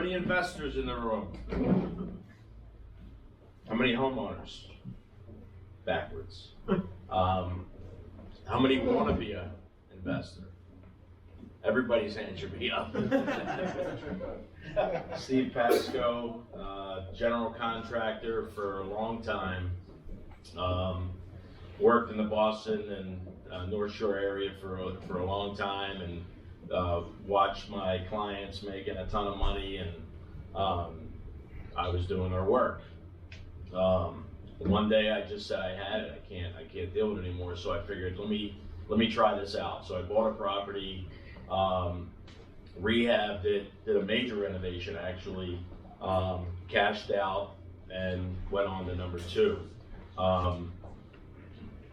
many investors in the room? How many homeowners? Backwards. How many want to be an investor? Everybody's hand should be up. Steve Pascoe, general contractor for a long time. Worked in the Boston and North Shore area for a long time, and watched my clients making a ton of money, and I was doing their work. One day I just said I had it. I can't deal with it anymore. So I figured let me try this out. So I bought a property, rehabbed it, did a major renovation actually, cashed out, and went on to number 2.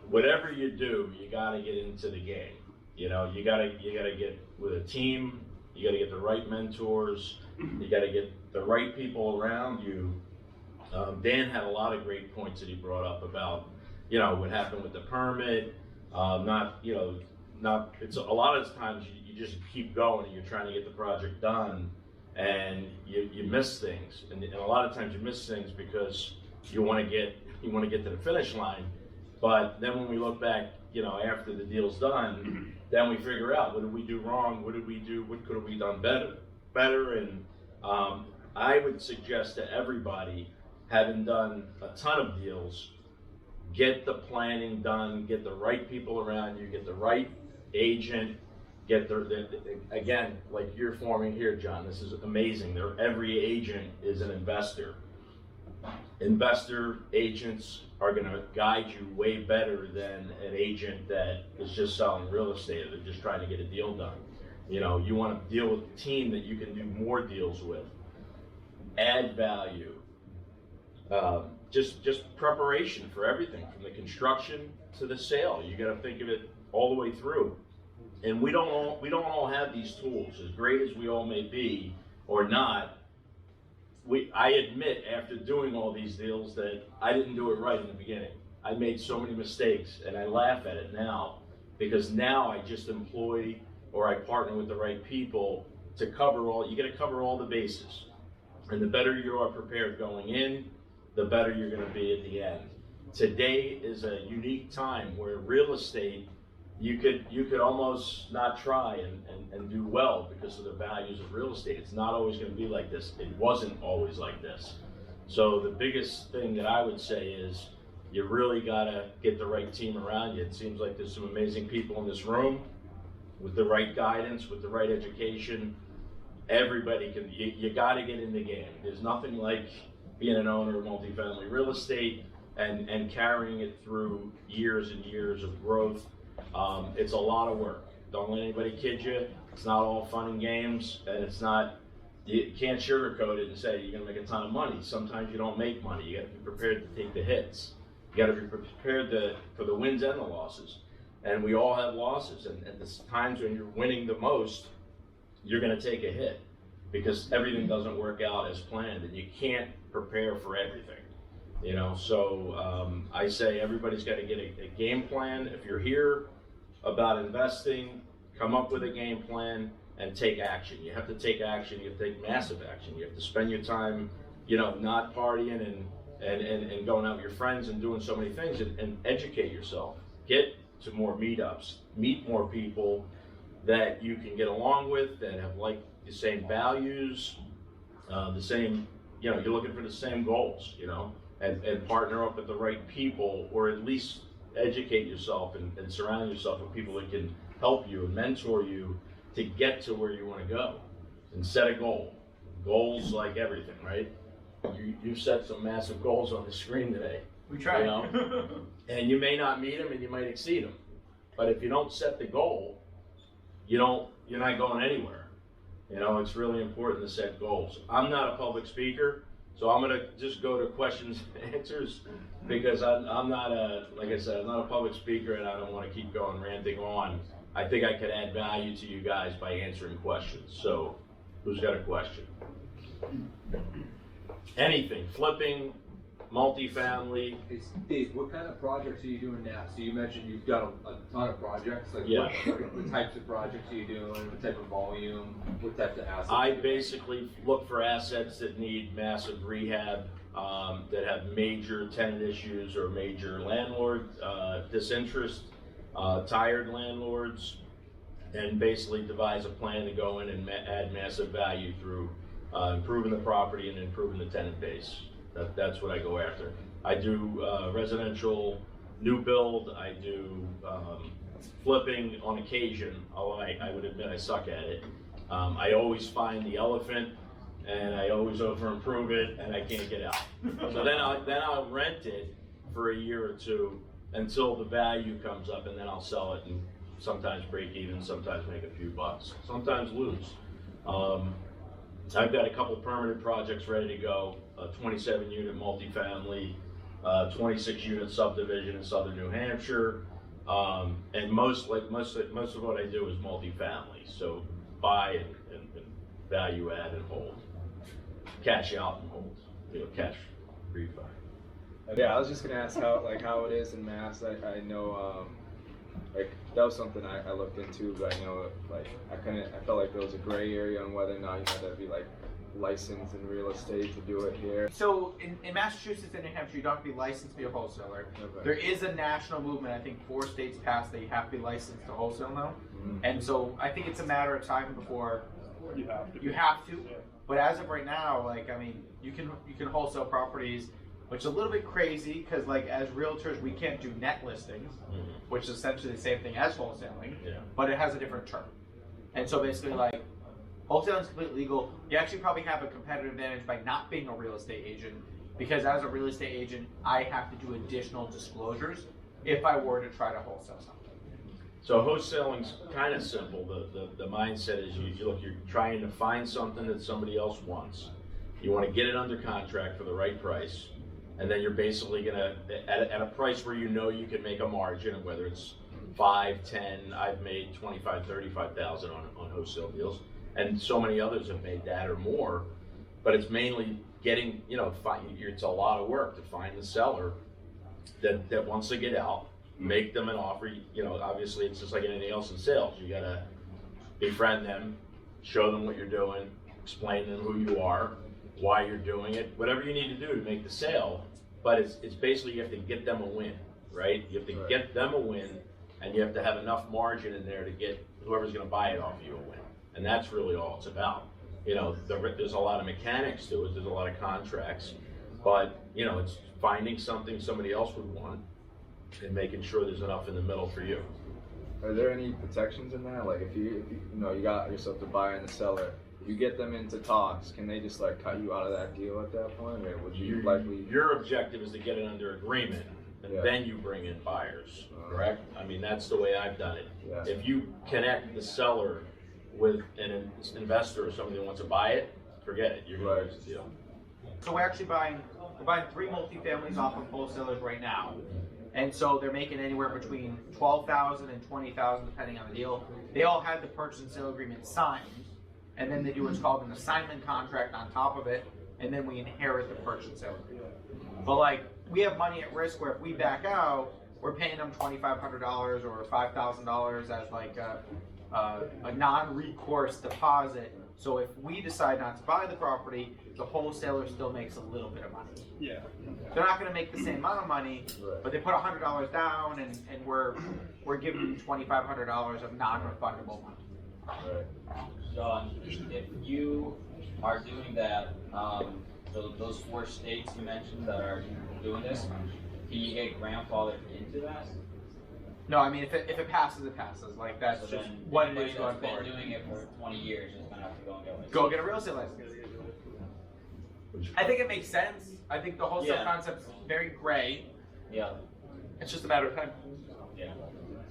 Whatever you do, you got to get into the game. You know, you gotta get with a team. You got to get the right mentors. You got to get the right people around you. Dan had a lot of great points that he brought up about, you know, what happened with the permit. It's a lot of times you just keep going and you're trying to get the project done, and you miss things, and a lot of times you miss things because you want to get to the finish line. But then when we look back, you know, after the deal's done, then we figure out what did we do wrong, what did we do, what could have we done better, and I would suggest to everybody, having done a ton of deals, get the planning done, get the right people around you, get the right agent, get again, like you're forming here, John, this is amazing. Every agent is an investor. Investor agents are going to guide you way better than an agent that is just selling real estate. They're just trying to get a deal done. You know, you want to deal with a team that you can do more deals with. Add value. Just preparation for everything, from the construction to the sale. You got to think of it all the way through. And we don't all have these tools. As great as we all may be or not, I admit, after doing all these deals, that I didn't do it right in the beginning. I made so many mistakes, and I laugh at it now, because now I just employ, or I partner with the right people to cover all. You got to cover all the bases, and the better you are prepared going in, the better you're going to be at the end. Today is a unique time where real estate, you could almost not try and do well because of the values of real estate. It's not always going to be like this. It wasn't always like this. So the biggest thing that I would say is you really got to get the right team around you. It seems like there's some amazing people in this room with the right guidance, with the right education. Everybody can, you got to get in the game. There's nothing like being an owner of multifamily real estate and carrying it through years and years of growth. It's a lot of work. Don't let anybody kid you. It's not all fun and games, and it's not, you can't sugarcoat it and say you're gonna make a ton of money. Sometimes you don't make money. You gotta be prepared to take the hits. You gotta be prepared for the wins and the losses. And we all have losses, and at the times when you're winning the most, you're gonna take a hit because everything doesn't work out as planned, and you can't prepare for everything. You know, so I say everybody's got to get a game plan. If you're here about investing, come up with a game plan and take action. You have to take action. You have to take massive action. You have to spend your time, you know, not partying and going out with your friends and doing so many things, and educate yourself. Get to more meetups. Meet more people that you can get along with, that have like the same values, the same, you know, you're looking for the same goals, you know. And partner up with the right people, or at least educate yourself and surround yourself with people that can help you and mentor you to get to where you want to go. And set a goal. Goals, like everything, right? You set some massive goals on the screen today. We try. You know? And you may not meet them, and you might exceed them. But if you don't set the goal, you're not going anywhere. You know, it's really important to set goals. I'm not a public speaker, so I'm gonna just go to questions and answers, because I'm not like I said, I'm not a public speaker, and I don't want to keep going ranting on. I think I could add value to you guys by answering questions. So, who's got a question? Anything, flipping, multifamily. Hey, Steve, what kind of projects are you doing now? So you mentioned you've got a ton of projects. Like Yeah. what types of projects are you doing? What type of volume? What types of assets? I basically look for assets that need massive rehab, that have major tenant issues or major landlord disinterest, tired landlords, and basically devise a plan to go in and add massive value through improving the property and improving the tenant base. That's what I go after. I do residential new build. I do flipping on occasion, although I would admit I suck at it. I always find the elephant, and I always over improve it, and I can't get out. So then I'll rent it for a year or two until the value comes up, and then I'll sell it and sometimes break even, sometimes make a few bucks, sometimes lose. I've got a couple permanent projects ready to go, a 27 unit multifamily, 26 unit subdivision in southern New Hampshire, and most of what I do is multifamily, so buy and value add and hold, cash out and hold, cash refi. Yeah, I was just gonna ask how it is in Mass. I know like that was something I looked into, but I know I felt like there was a gray area on whether or not you had to be like licensed in real estate to do it here. So in Massachusetts and New Hampshire, you don't have to be licensed to be a wholesaler. Okay. There is a national movement. I think 4 states passed that you have to be licensed to wholesale now. Mm-hmm. And so I think it's a matter of time before you have to. Yeah. But as of right now, like, I mean, you can wholesale properties, which is a little bit crazy because, like, as realtors, we can't do net listings, which is essentially the same thing as wholesaling, but it has a different term. And so basically, like, wholesaling is completely legal. You actually probably have a competitive advantage by not being a real estate agent, because as a real estate agent, I have to do additional disclosures if I were to try to wholesale something. So wholesaling's kind of simple. The mindset is you're trying to find something that somebody else wants. You want to get it under contract for the right price, and then you're basically gonna at a price where you know you can make a margin, and whether it's 5, 10, I've made 25, 35,000 on wholesale deals, and so many others have made that or more. But it's mainly getting, it's a lot of work to find the seller that wants to get out, make them an offer. Obviously it's just like anything else in sales. You gotta befriend them, show them what you're doing, explain to them who you are, why you're doing it, whatever you need to do to make the sale. But it's basically you have to get them a win, right? You have to get them a win, and you have to have enough margin in there to get whoever's gonna buy it off you a win. And that's really all it's about. There's a lot of mechanics to it, there's a lot of contracts, but it's finding something somebody else would want and making sure there's enough in the middle for you. Are there any protections in that? Like if you got yourself the buyer and the seller, you get them into talks, can they just like cut you out of that deal at that point, or would you likely? Your objective is to get it under agreement, and then you bring in buyers, correct? I mean, that's the way I've done it. Yeah. If you connect the seller with an investor or somebody that wants to buy it, forget it, you're gonna lose the deal. So we're buying 3 multifamilies off of wholesalers right now. And so they're making anywhere between $12,000 and $20,000 depending on the deal. They all had the purchase and sale agreement signed, and then they do what's called an assignment contract on top of it, and then we inherit the purchase and sale agreement. But like, we have money at risk where if we back out, we're paying them $2,500 or $5,000 as like a non-recourse deposit. So if we decide not to buy the property, the wholesaler still makes a little bit of money. Yeah. They're not going to make the same amount of money, but they put $100 down, and we're giving them $2,500 of non-refundable money. John, if you are doing that, those 4 states you mentioned that are doing this, can you get grandfathered into that? No, I mean, if it passes, it passes. Like, that's So just then what it anybody is going that's been forward. doing it for 20 years is gonna have to go and get one. Go get a real estate license. I think it makes sense. I think the wholesale concept's very gray. Yeah. It's just a matter of time. Yeah.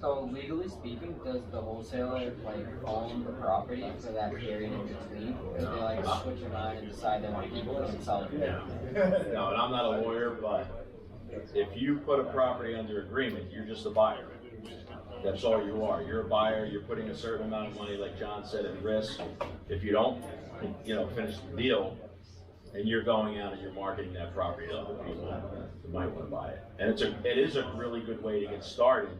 So legally speaking, does the wholesaler like own the property for that period in between? Or do they like switch their mind and decide they want to keep it and sell it? No, and I'm not a lawyer, but if you put a property under agreement, you're just a buyer. That's all you are. You're a buyer. You're putting a certain amount of money, like John said, at risk. If you don't, finish the deal, and you're going out and you're marketing that property to other people who might want to buy it. And it is a really good way to get started,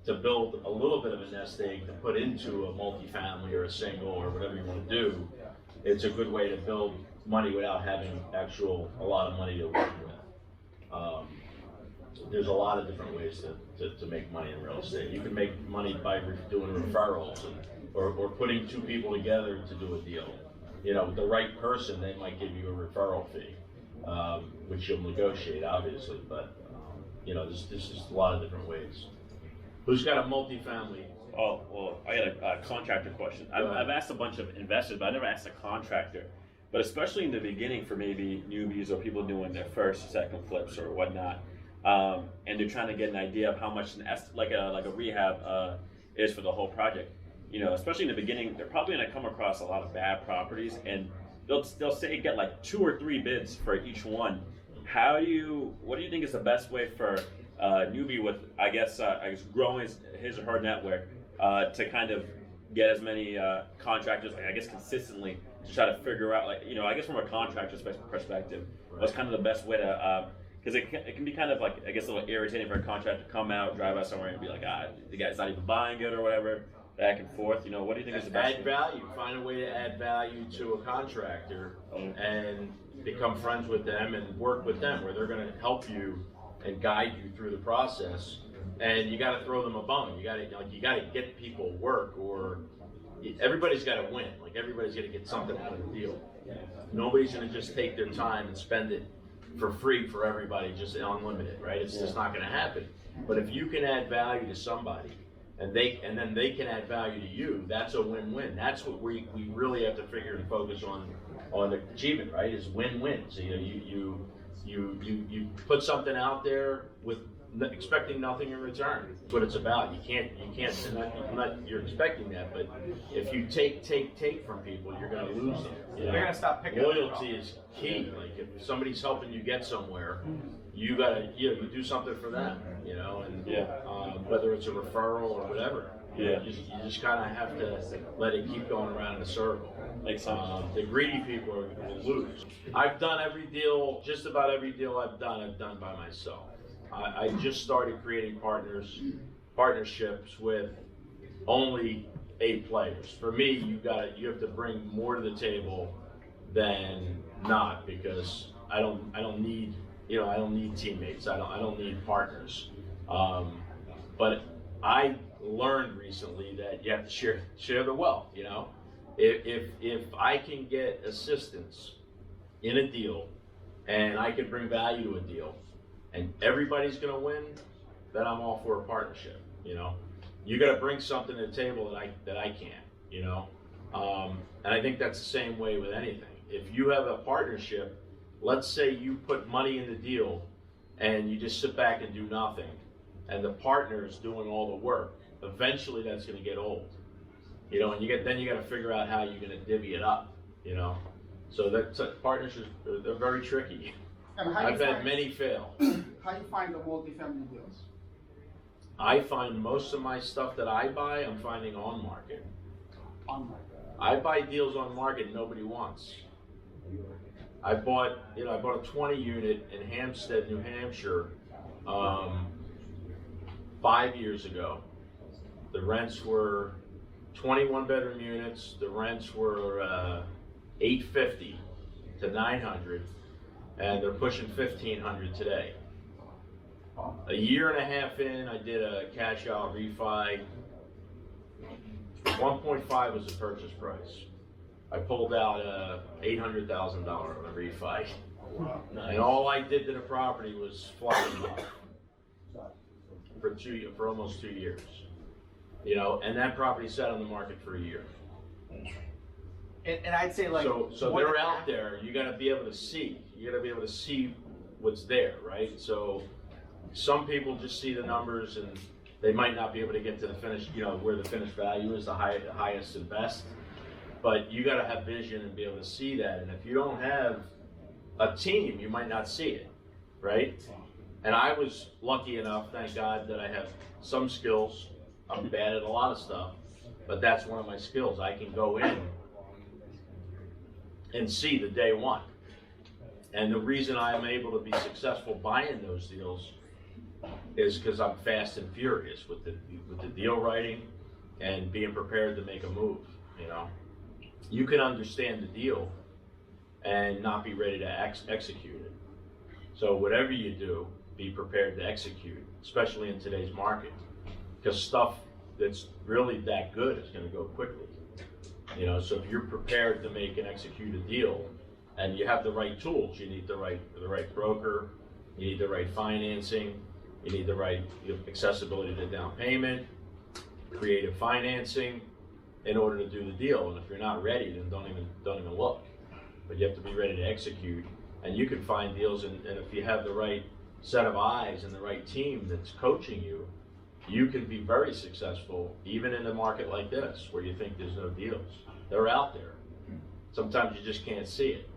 to build a little bit of a nest egg to put into a multifamily or a single or whatever you want to do. It's a good way to build money without having a lot of money to work with. There's a lot of different ways to make money in real estate. You can make money by doing referrals or putting two people together to do a deal. You know, the right person, they might give you a referral fee, which you'll negotiate, obviously. But you know, there's just a lot of different ways. Who's got a multifamily? Oh, well, I got a contractor question. I've asked a bunch of investors, but I never asked a contractor. But especially in the beginning for maybe newbies or people doing their first, second flips or whatnot, and they're trying to get an idea of how much like a rehab is for the whole project. You know, especially in the beginning, they're probably going to come across a lot of bad properties, and they'll say get like 2 or 3 bids for each one. What do you think is the best way for a newbie with, I guess growing his or her network to kind of get as many contractors, I guess consistently, to try to figure out, like, you know, I guess from a contractor's perspective, what's kind of the best way to, because it can be kind of like, I guess, a little irritating for a contractor to come out, drive out somewhere and be like, the guy's not even buying it or whatever, back and forth. You know, what do you think is the best? Add value. Find a way to add value to a contractor and become friends with them and work with them, where they're going to help you and guide you through the process. And you got to throw them a bone. You got to get people work, or everybody's got to win. Like, everybody's going to get something out of the deal. Nobody's going to just take their time and spend it for free for everybody, just unlimited, right? It's just not going to happen. But if you can add value to somebody, and then they can add value to you, that's a win-win. That's what we really have to figure and focus on the achievement, right? Is win-win. So you put something out there with expecting nothing in return. That's what it's about. You're expecting that, but if you take from people, you're going to lose them. You know? They're gonna stop picking up your Loyalty is key. Like, if somebody's helping you get somewhere, you you do something for them. You know, and whether it's a referral or whatever. You just kind of have to let it keep going around in a circle. Makes sense. The greedy people will lose. I've done just about every deal I've done by myself. I just started creating partnerships with only A players. For me, you have to bring more to the table than not, because I don't need teammates. I don't need partners. But I learned recently that you have to share the wealth. You know, if I can get assistance in a deal, and I can bring value to a deal, and everybody's going to win, then I'm all for a partnership. You know, you got to bring something to the table that I can't. You know, and I think that's the same way with anything. If you have a partnership, let's say you put money in the deal, and you just sit back and do nothing, and the partner's doing all the work. Eventually, that's going to get old. You know, and then you got to figure out how you're going to divvy it up. You know, so partnerships, they're very tricky. And I've had many fail. How you find the multifamily deals? I find most of my stuff that I buy, I'm finding on market. On market. I buy deals on market nobody wants. I bought a 20 unit in Hampstead, New Hampshire, 5 years ago. The rents were 21 bedroom units. The rents were $850 to $900. And they're pushing $1,500 today. A year and a half in, I did a cash out refi. 1.5 was the purchase price. I pulled out $800,000 on a refi. And all I did to the property was fly them up for almost 2 years. You know, and that property sat on the market for a year. And I'd say, like, so they're out there. You got to be able to see. You got to be able to see what's there, right? So some people just see the numbers, and they might not be able to get to the finish. You know, where the finished value is the highest and best. But you got to have vision and be able to see that. And if you don't have a team, you might not see it, right? And I was lucky enough, thank God, that I have some skills. I'm bad at a lot of stuff, but that's one of my skills. I can go in and see the day one. And the reason I'm able to be successful buying those deals is because I'm fast and furious with the deal writing and being prepared to make a move. You know, you can understand the deal and not be ready to execute it. So whatever you do, be prepared to execute, especially in today's market, because stuff that's really that good is going to go quickly. You know, so if you're prepared to make and execute a deal, and you have the right tools, you need the right broker, you need the right financing, you need the right accessibility to down payment, creative financing, in order to do the deal. And if you're not ready, then don't even look. But you have to be ready to execute, and you can find deals. And if you have the right set of eyes and the right team that's coaching you, you can be very successful even in a market like this where you think there's no deals. They're out there. Sometimes you just can't see it.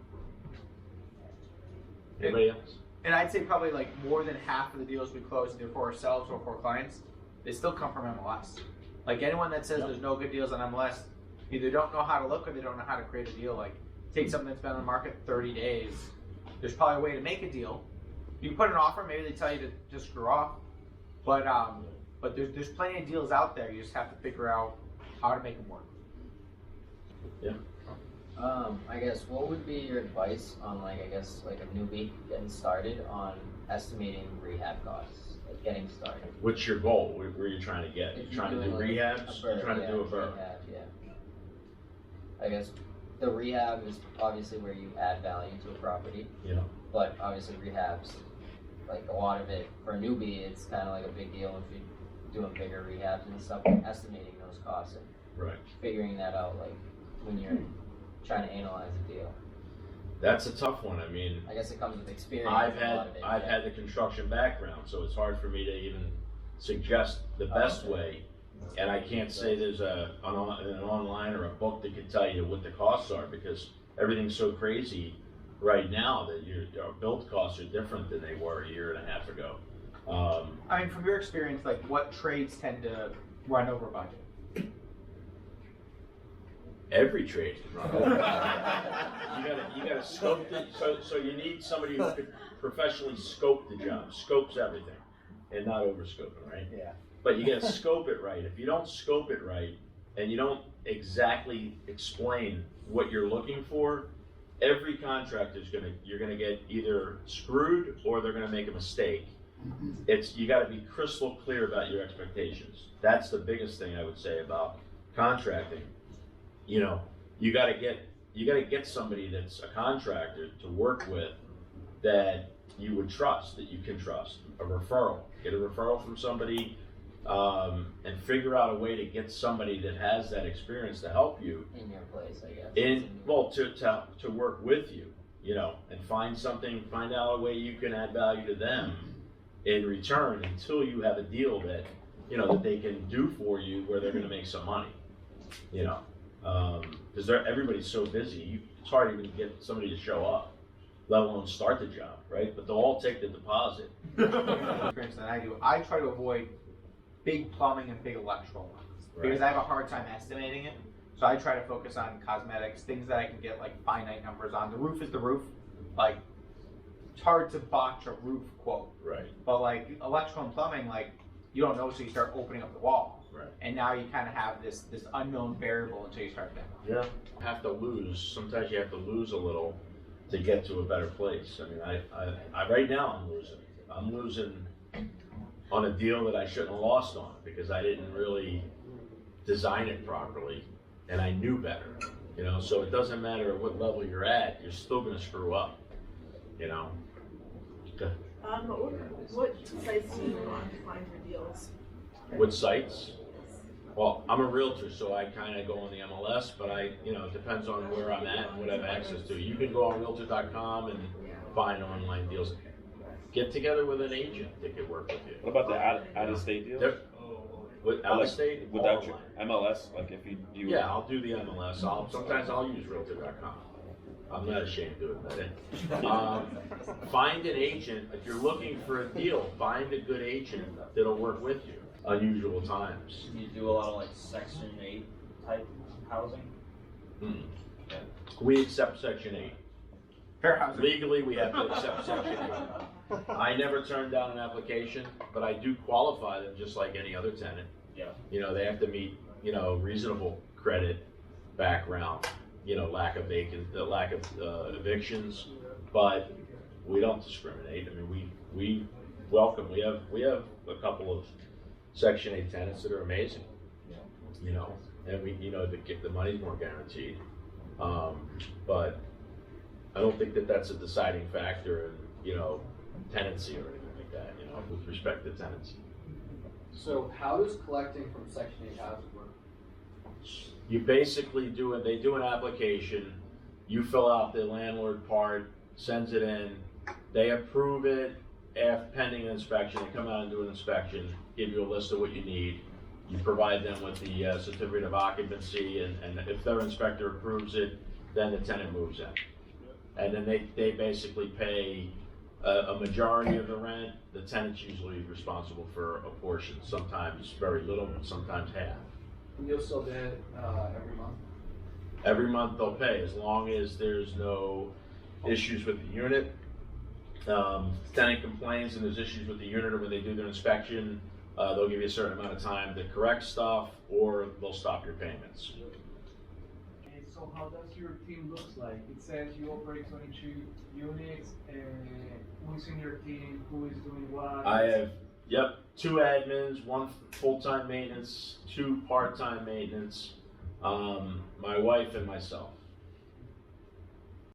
Anybody else? And I'd say probably like more than half of the deals we close either for ourselves or for clients, they still come from MLS. Like anyone that says there's no good deals on MLS, either don't know how to look or they don't know how to create a deal. Like take something that's been on the market 30 days. There's probably a way to make a deal. You put an offer, maybe they tell you to just screw off. But there's plenty of deals out there. You just have to figure out how to make them work. Yeah. I guess what would be your advice on like a newbie getting started on estimating rehab costs, like getting started? What's your goal? Where are you trying to get? If You're trying to do doing, rehabs? You're trying to do a burn? Rehab, yeah. I guess the rehab is obviously where you add value to a property. Yeah. But obviously rehabs, like a lot of it for a newbie, it's kind of like a big deal if you're doing bigger rehabs and stuff. Estimating those costs and Right. figuring that out, like when you're trying to analyze a deal. That's a tough one. I mean, I guess it comes with experience. I've a lot of it, had yeah. the construction background, so it's hard for me to even suggest the best way. And I can't say there's an online or a book that can tell you what the costs are, because everything's so crazy right now that your build costs are different than they were a year and a half ago. I mean, from your experience, like what trades tend to run over budget? Every trade can run over. You gotta scope it. So you need somebody who could professionally scope the job, scopes everything, and not overscoping, right? Yeah. But you gotta scope it right. If you don't scope it right, and you don't exactly explain what you're looking for, every contractor's you're gonna get either screwed or they're gonna make a mistake. You gotta be crystal clear about your expectations. That's the biggest thing I would say about contracting. You know, you gotta get somebody that's a contractor to work with that you would trust, that you can trust. A referral. Get a referral from somebody, and figure out a way to get somebody that has that experience to help you In your place, I guess. to work with you, you know, and find out a way you can add value to them in return until you have a deal that, you know, that they can do for you where they're gonna make some money, you know. Because everybody's so busy, it's hard even to get somebody to show up, let alone start the job, right? But they'll all take the deposit. Experience that I do, I try to avoid big plumbing and big electrical because I have a hard time estimating it. So I try to focus on cosmetics, things that I can get like finite numbers on. The roof is the roof. Like it's hard to botch a roof quote. Right. But like electrical and plumbing, like you don't know until you start opening up the wall. Right. And now you kind of have this unknown variable until you start demo. Yeah. Have to lose. Sometimes you have to lose a little to get to a better place. I mean, I right now I'm losing. I'm losing on a deal that I shouldn't have lost on because I didn't really design it properly, and I knew better. You know, so it doesn't matter at what level you're at, you're still going to screw up. You know. What sites do you want to find your deals? What sites? Well, I'm a realtor, so I kind of go on the MLS, but it depends on where I'm at and what I have access to. You can go on realtor.com and find online deals. Get together with an agent that can work with you. What about the out-of-state deals? With out-of-state? Without your MLS, like if you Yeah, I'll do the MLS. Sometimes I'll use realtor.com. I'm not ashamed to admit it. Find an agent. If you're looking for a deal, find a good agent that'll work with you. Unusual times. You do a lot of like Section 8 type housing? We accept Section 8. Fair housing. Legally, we have to accept Section 8. I never turned down an application, but I do qualify them just like any other tenant. Yeah. You know, they have to meet, you know, reasonable credit background, you know, lack of evictions, but we don't discriminate. I mean, we welcome, we have a couple of Section 8 tenants that are amazing, you know, and the money's more guaranteed. But I don't think that that's a deciding factor in, you know, tenancy or anything like that, you know, with respect to tenancy. So how does collecting from Section 8 housing work? You basically they do an application, you fill out the landlord part, sends it in, they approve it, pending an inspection, they come out and do an inspection, give you a list of what you need, you provide them with the certificate of occupancy, and if their inspector approves it, then the tenant moves in. And then they basically pay a majority of the rent, the tenant's usually responsible for a portion, sometimes very little, sometimes half. And you'll still do it every month? Every month they'll pay, as long as there's no issues with the unit. Tenant complains and there's issues with the unit, or when they do their inspection, they'll give you a certain amount of time to correct stuff, or they'll stop your payments. So how does your team looks like? It says you operate 22 units, who's in your team, who is doing what? I have, 2 admins, 1 full-time maintenance, 2 part-time maintenance, my wife and myself.